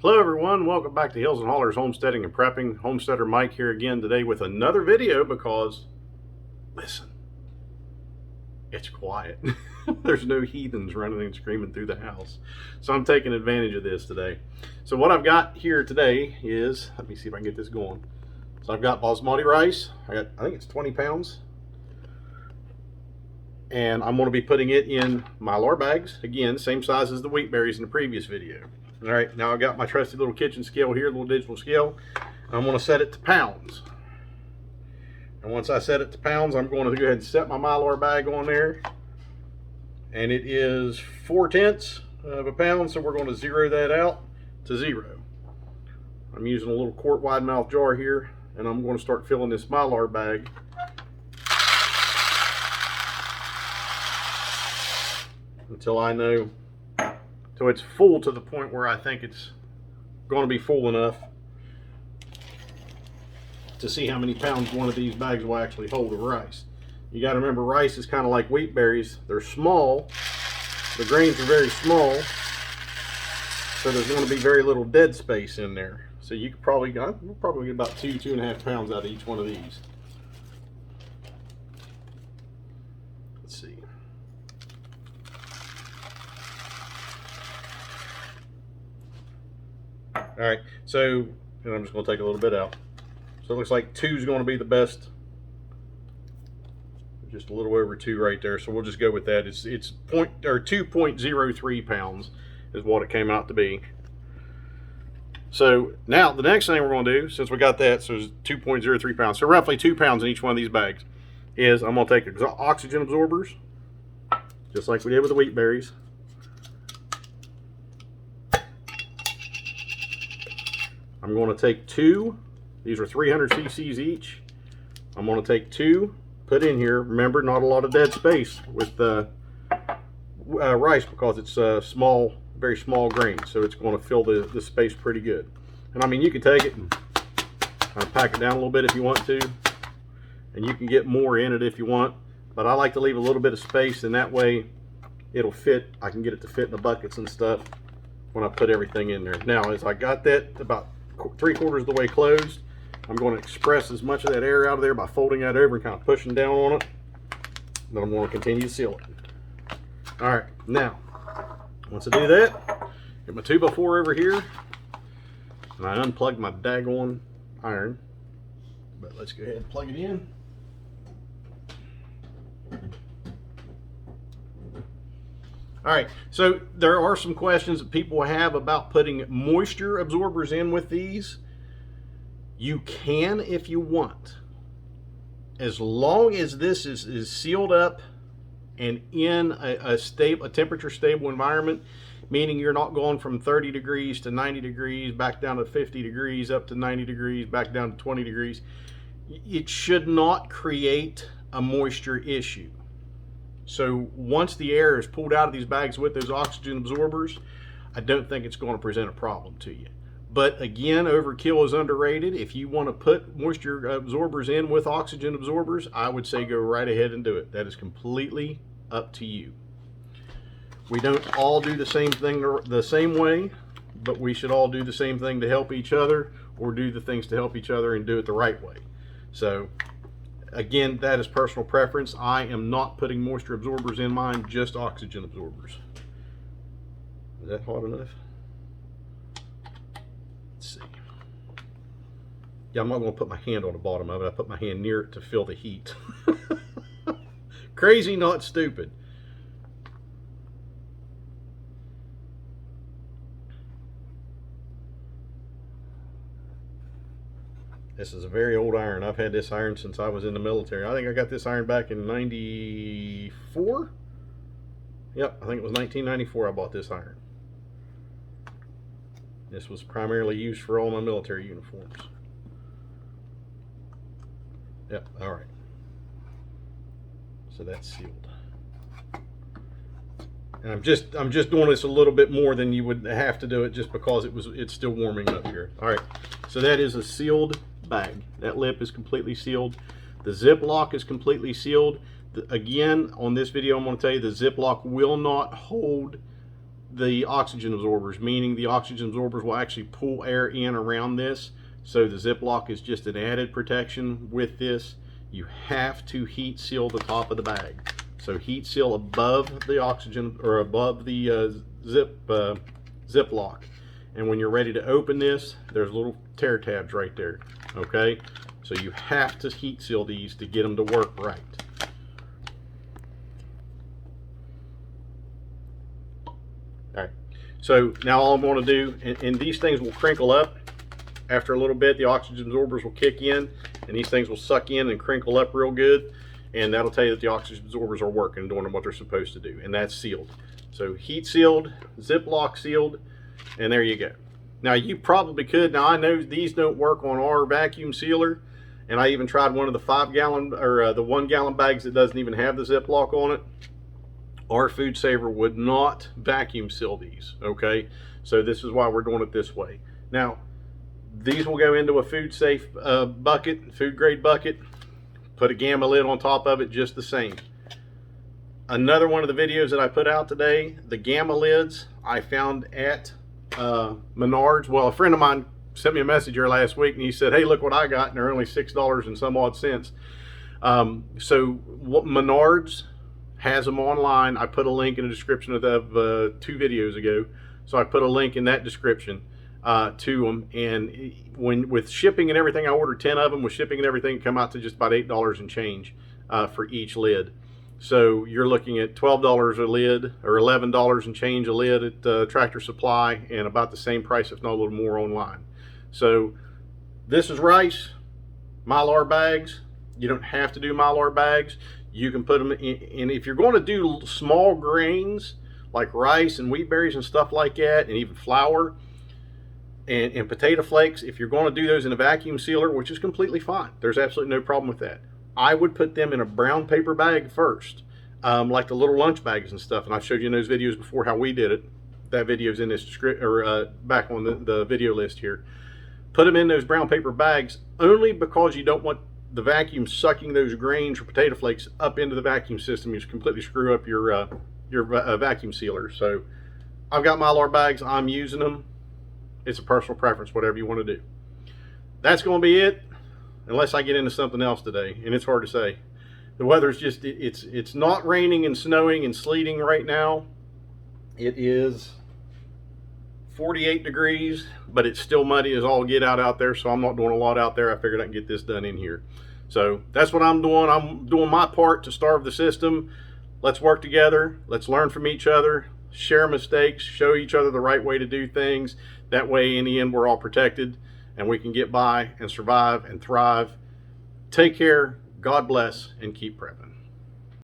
Hello everyone, welcome back to Hills and Hollers Homesteading and Prepping. Homesteader Mike here again today with another video because, listen, it's quiet. There's no heathens running and screaming through the house. So I'm taking advantage of this today. So what I've got here today is, let me see if I can get this going. So I've got basmati rice. I think it's 20 pounds. And I'm going to be putting it in mylar bags. Again, same size as the wheat berries in the previous video. All right, now I've got my trusty little kitchen scale here, little digital scale. I'm going to set it to pounds. And once I set it to pounds, I'm going to go ahead and set my mylar bag on there. And it is 4/10 of a pound, so we're going to zero that out to 0. I'm using a little quart wide mouth jar here, and I'm going to start filling this mylar bag. Until I know, till it's full to the point where I think it's going to be full enough to see how many pounds one of these bags will actually hold of rice. You got to remember, rice is kind of like wheat berries. They're small. The grains are very small, so there's going to be very little dead space in there. So you could probably get about 2.5 pounds out of each one of these. Let's see. All right, so, and I'm just going to take a little bit out. So it looks like 2 is going to be the best. Just a little over 2 right there. So we'll just go with that. It's 2.03 pounds is what it came out to be. So now the next thing we're going to do, since we got that, so it's 2.03 pounds, so roughly 2 pounds in each one of these bags, is I'm going to take oxygen absorbers, just like we did with the wheat berries. I'm going to take 2. These are 300 cc's each. I'm going to take 2, put in here. Remember, not a lot of dead space with the rice because it's small, very small grain. So it's going to fill the space pretty good. And I mean, you can take it and kind of pack it down a little bit if you want to. And you can get more in it if you want. But I like to leave a little bit of space, and that way it'll fit. I can get it to fit in the buckets and stuff when I put everything in there. Now, as I got that about 3/4 of the way closed, I'm going to express as much of that air out of there by folding that over and kind of pushing down on it. Then I'm going to continue to seal it. All right, now, once I do that, get my 2x4 over here, and I unplugged my daggone iron. But let's go ahead and plug it in. All right, so there are some questions that people have about putting moisture absorbers in with these. You can if you want. As long as this is sealed up and in a temperature stable environment, meaning you're not going from 30 degrees to 90 degrees, back down to 50 degrees, up to 90 degrees, back down to 20 degrees, it should not create a moisture issue. So once the air is pulled out of these bags with those oxygen absorbers, I don't think it's going to present a problem to you. But again, overkill is underrated. If you want to put moisture absorbers in with oxygen absorbers, I would say go right ahead and do it. That is completely up to you. We don't all do the same thing the same way, but we should all do the same thing to help each other, or do the things to help each other and do it the right way. So again, that is personal preference. I am not putting moisture absorbers in mine, just oxygen absorbers. Is that hot enough? Let's see. Yeah, I'm not going to put my hand on the bottom of it. I put my hand near it to feel the heat. Crazy, not stupid. This is a very old iron. I've had this iron since I was in the military. I think I got this iron back in '94. Yep, I think it was 1994 I bought this iron. This was primarily used for all my military uniforms. Yep, all right. So that's sealed. And I'm just doing this a little bit more than you would have to do it, just because it's still warming up here. All right, so that is a sealed bag. That lip is completely sealed. The Ziploc is completely sealed. Again, on this video, I'm going to tell you the Ziploc will not hold the oxygen absorbers, meaning the oxygen absorbers will actually pull air in around this. So the Ziploc is just an added protection with this. You have to heat seal the top of the bag. So heat seal above the oxygen, or above the Ziploc. And when you're ready to open this, there's little tear tabs right there. Okay, so you have to heat seal these to get them to work right. Alright, so now all I'm going to do, and these things will crinkle up after a little bit. The oxygen absorbers will kick in, and these things will suck in and crinkle up real good, and that'll tell you that the oxygen absorbers are working and doing what they're supposed to do, and that's sealed. So heat sealed, Ziploc sealed, and there you go. Now you probably could, now I know these don't work on our vacuum sealer, and I even tried one of the 5 gallon or the 1 gallon bags that doesn't even have the Ziploc on it. Our Food Saver would not vacuum seal these, okay? So this is why we're doing it this way. Now, these will go into a food safe bucket, food grade bucket, put a gamma lid on top of it just the same. Another one of the videos that I put out today, the gamma lids I found at Menards. Well, a friend of mine sent me a message here last week and he said, hey, look what I got, and they're only $6 and some odd cents. So what Menards has them online. I put a link in the description of 2 videos ago, so I put a link in that description to them, and with shipping and everything, I ordered 10 of them. With shipping and everything, come out to just about $8 and change for each lid. So you're looking at $12 a lid, or $11 and change a lid at Tractor Supply, and about the same price, if not a little more, online. So this is rice, mylar bags. You don't have to do mylar bags. You can put them in, and if you're going to do small grains like rice and wheat berries and stuff like that, and even flour and potato flakes, if you're going to do those in a vacuum sealer, which is completely fine, there's absolutely no problem with that. I would put them in a brown paper bag first, like the little lunch bags and stuff. And I showed you in those videos before how we did it. That video's in this description, or back on the video list here. Put them in those brown paper bags only because you don't want the vacuum sucking those grains or potato flakes up into the vacuum system. You just completely screw up your vacuum sealer. So I've got mylar bags. I'm using them. It's a personal preference, whatever you want to do. That's going to be it, unless I get into something else today, and it's hard to say. The weather's just, it's not raining and snowing and sleeting right now. It is 48 degrees, but it's still muddy as all get out there, so I'm not doing a lot out there. I figured I can get this done in here. So that's what I'm doing. I'm doing my part to starve the system. Let's work together. Let's learn from each other, share mistakes, show each other the right way to do things. That way, in the end, we're all protected, and we can get by and survive and thrive. Take care, God bless, and keep prepping.